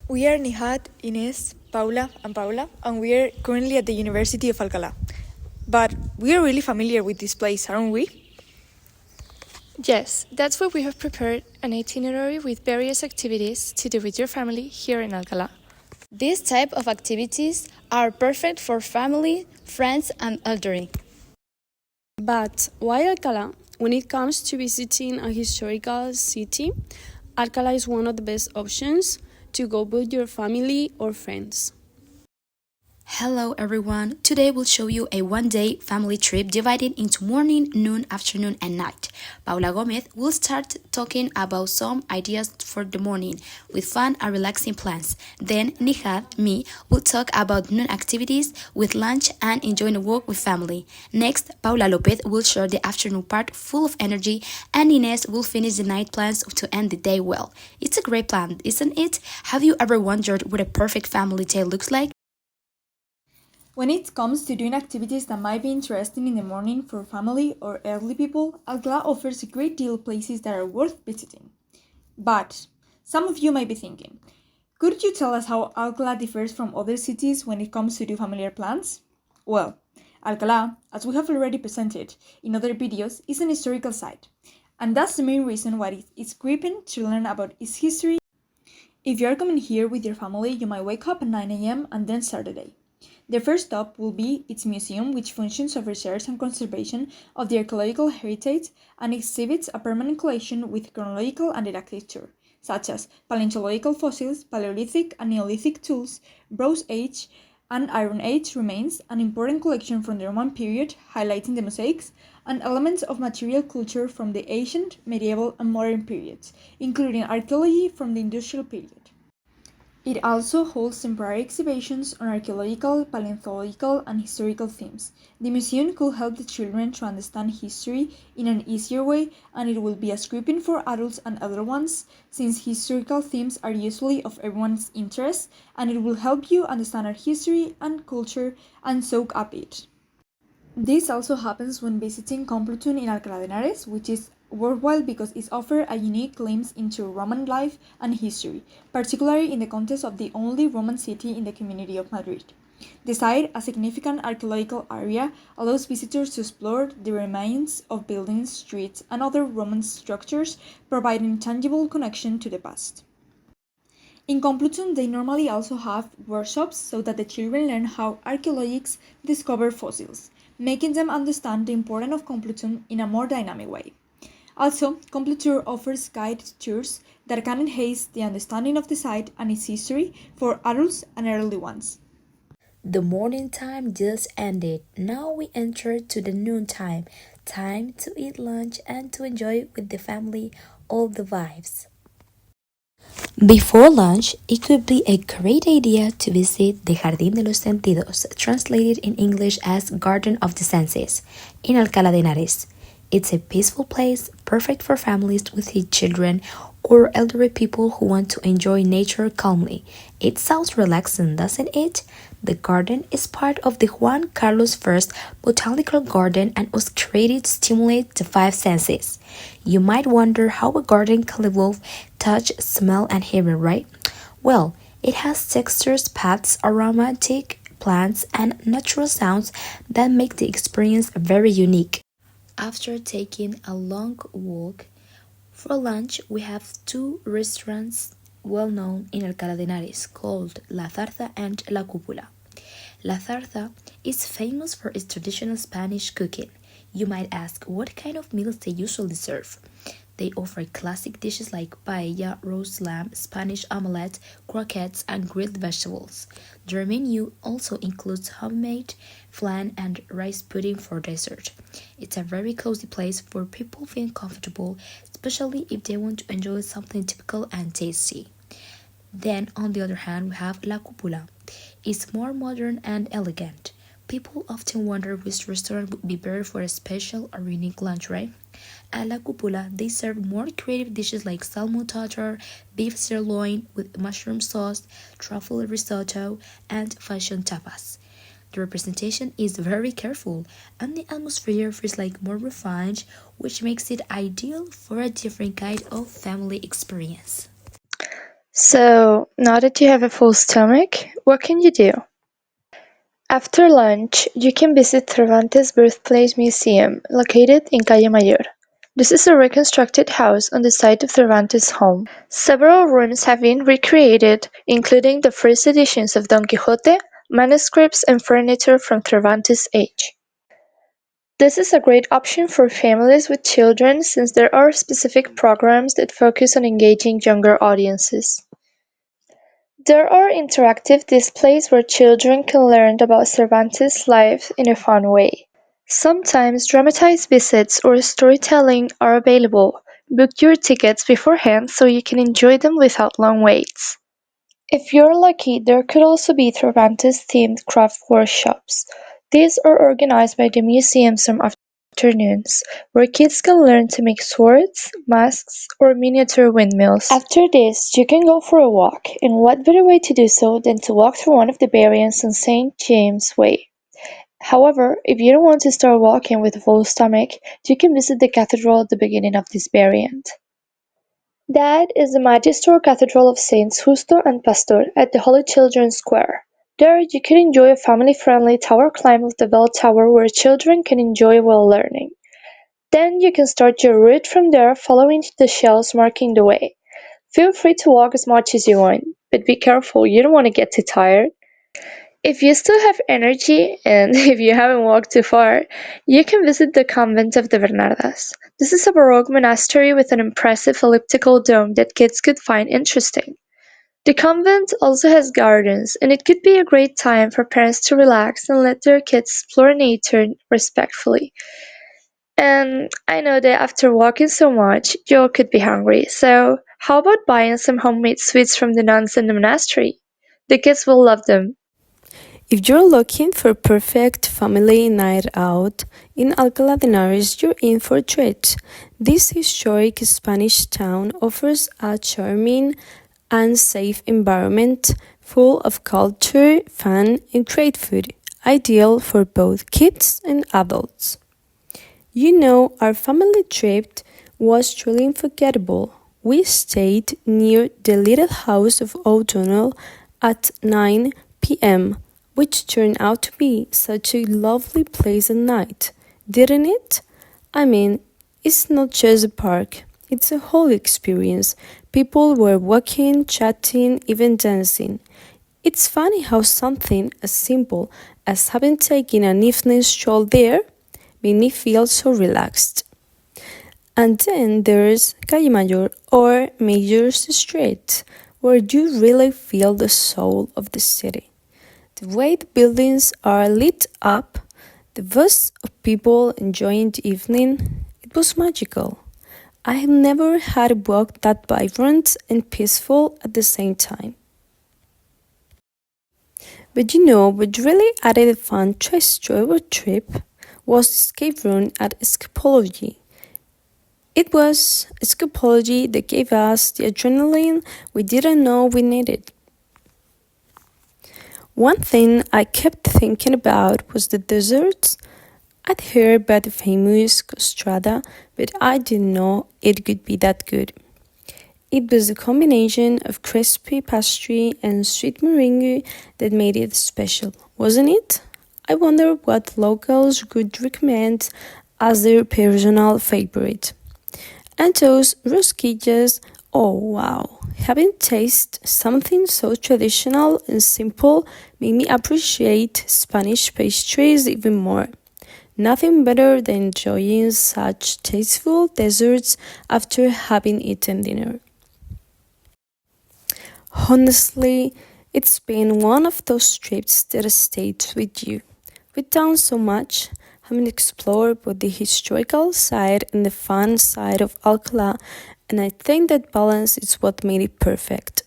We are Nihad, Inés, Paula, and we are currently at the University of Alcalá. But we are really familiar with this place, aren't we? Yes, that's why we have prepared an itinerary with various activities to do with your family here in Alcalá. These type of activities are perfect for family, friends, and elderly. But why Alcalá? When it comes to visiting a historical city, Alcalá is one of the best options to go with your family or friends. Hello everyone, today we'll show you a one-day family trip divided into morning, noon, afternoon and night. Paula Gómez will start talking about some ideas for the morning with fun and relaxing plans. Then Nihad, me, will talk about noon activities with lunch and enjoying a walk with family. Next, Paula López will share the afternoon part full of energy and Inés will finish the night plans to end the day well. It's a great plan, isn't it? Have you ever wondered what a perfect family day looks like? When it comes to doing activities that might be interesting in the morning for family or elderly people, Alcalá offers a great deal of places that are worth visiting. But some of you might be thinking, could you tell us how Alcalá differs from other cities when it comes to do familiar plans? Well, Alcalá, as we have already presented in other videos, is an historical site, and that's the main reason why it's gripping to learn about its history. If you are coming here with your family, you might wake up at 9 a.m. and then start the day. The first stop will be its museum, which functions as research and conservation of the archaeological heritage and exhibits a permanent collection with chronological and didactic tours, such as paleontological fossils, Paleolithic and Neolithic tools, Bronze Age and Iron Age remains, an important collection from the Roman period, highlighting the mosaics, and elements of material culture from the ancient, medieval and modern periods, including archaeology from the industrial period. It also holds temporary exhibitions on archaeological, paleontological, and historical themes. The museum could help the children to understand history in an easier way, and it will be as gripping for adults and elder ones, since historical themes are usually of everyone's interest, and it will help you understand our history and culture and soak up it. This also happens when visiting Complutum in Alcalá de Henares, which is worthwhile because it offers a unique glimpse into Roman life and history, particularly in the context of the only Roman city in the community of Madrid. The site, a significant archaeological area, allows visitors to explore the remains of buildings, streets, and other Roman structures, providing tangible connection to the past. In Complutum, they normally also have workshops so that the children learn how archaeologists discover fossils, making them understand the importance of Complutum in a more dynamic way. Also, Complutum offers guided tours that can enhance the understanding of the site and its history for adults and elderly ones. The morning time just ended. Now we enter to the noon time. Time to eat lunch and to enjoy with the family all the vibes. Before lunch, it could be a great idea to visit the Jardín de los Sentidos, translated in English as Garden of the Senses, in Alcalá de Henares. It's a peaceful place, perfect for families with children or elderly people who want to enjoy nature calmly. It sounds relaxing, doesn't it? The garden is part of the Juan Carlos I Botanical Garden and was created to stimulate the five senses. You might wonder how a garden can evolve touch, smell, and hearing, right? Well, it has textures, paths, aromatic plants, and natural sounds that make the experience very unique. After taking a long walk, for lunch we have two restaurants well known in Alcalá de Henares called La Zarza and La Cúpula. La Zarza is famous for its traditional Spanish cooking. You might ask what kind of meals they usually serve. They offer classic dishes like paella, roast lamb, Spanish omelette, croquettes, and grilled vegetables. Their menu also includes homemade flan and rice pudding for dessert. It's a very cozy place for people feeling comfortable, especially if they want to enjoy something typical and tasty. Then, on the other hand, we have La Cúpula. It's more modern and elegant. People often wonder which restaurant would be better for a special or unique lunch, right? At La Cúpula, they serve more creative dishes like salmon tartar, beef sirloin with mushroom sauce, truffle risotto, and fashion tapas. The representation is very careful, and the atmosphere feels like more refined, which makes it ideal for a different kind of family experience. So, now that you have a full stomach, what can you do? After lunch, you can visit Cervantes' Birthplace Museum, located in Calle Mayor. This is a reconstructed house on the site of Cervantes' home. Several rooms have been recreated, including the first editions of Don Quixote, manuscripts and furniture from Cervantes' age. This is a great option for families with children since there are specific programs that focus on engaging younger audiences. There are interactive displays where children can learn about Cervantes' life in a fun way. Sometimes dramatized visits or storytelling are available. Book your tickets beforehand so you can enjoy them without long waits. If you're lucky, there could also be Cervantes-themed craft workshops. These are organized by the museum some afternoons, where kids can learn to make swords, masks, or miniature windmills. After this, you can go for a walk, and what better way to do so than to walk through one of the variants on St. James Way. However, if you don't want to start walking with a full stomach, you can visit the cathedral at the beginning of this variant. That is the Magister Cathedral of Saints Justo and Pastor at the Holy Children's Square. There you can enjoy a family-friendly tower climb of the bell tower where children can enjoy while learning. Then you can start your route from there following the shells marking the way. Feel free to walk as much as you want, but be careful, you don't want to get too tired. If you still have energy, and if you haven't walked too far, you can visit the Convent of the Bernardas. This is a Baroque monastery with an impressive elliptical dome that kids could find interesting. The convent also has gardens, and it could be a great time for parents to relax and let their kids explore nature respectfully. And I know that after walking so much, you all could be hungry, so how about buying some homemade sweets from the nuns in the monastery? The kids will love them. If you're looking for a perfect family night out, in Alcalá de Henares you're in for a treat. This historic Spanish town offers a charming and safe environment full of culture, fun, and great food, ideal for both kids and adults. You know, our family trip was truly unforgettable. We stayed near the little house of O'Donnell at 9 p.m., which turned out to be such a lovely place at night, didn't it? I mean, it's not just a park, it's a whole experience. People were walking, chatting, even dancing. It's funny how something as simple as having taken an evening stroll there made me feel so relaxed. And then there's Calle Mayor or Mayor's Street, where you really feel the soul of the city. The way the buildings are lit up, the buzz of people enjoying the evening, it was magical. I have never had a walk that vibrant and peaceful at the same time. But you know what really added a fun twist to our trip was the escape room at Escapology. It was Escapology that gave us the adrenaline we didn't know we needed. One thing I kept thinking about was the desserts. I'd heard about the famous costrada, but I didn't know it could be that good. It was a combination of crispy pastry and sweet meringue that made it special, wasn't it? I wonder what locals would recommend as their personal favorite. And those rosquillas, oh wow, having tasted something so traditional and simple made me appreciate Spanish pastries even more. Nothing better than enjoying such tasteful desserts after having eaten dinner. Honestly, it's been one of those trips that stayed with you. We've done so much, having explored both the historical side and the fun side of Alcalá, and I think that balance is what made it perfect.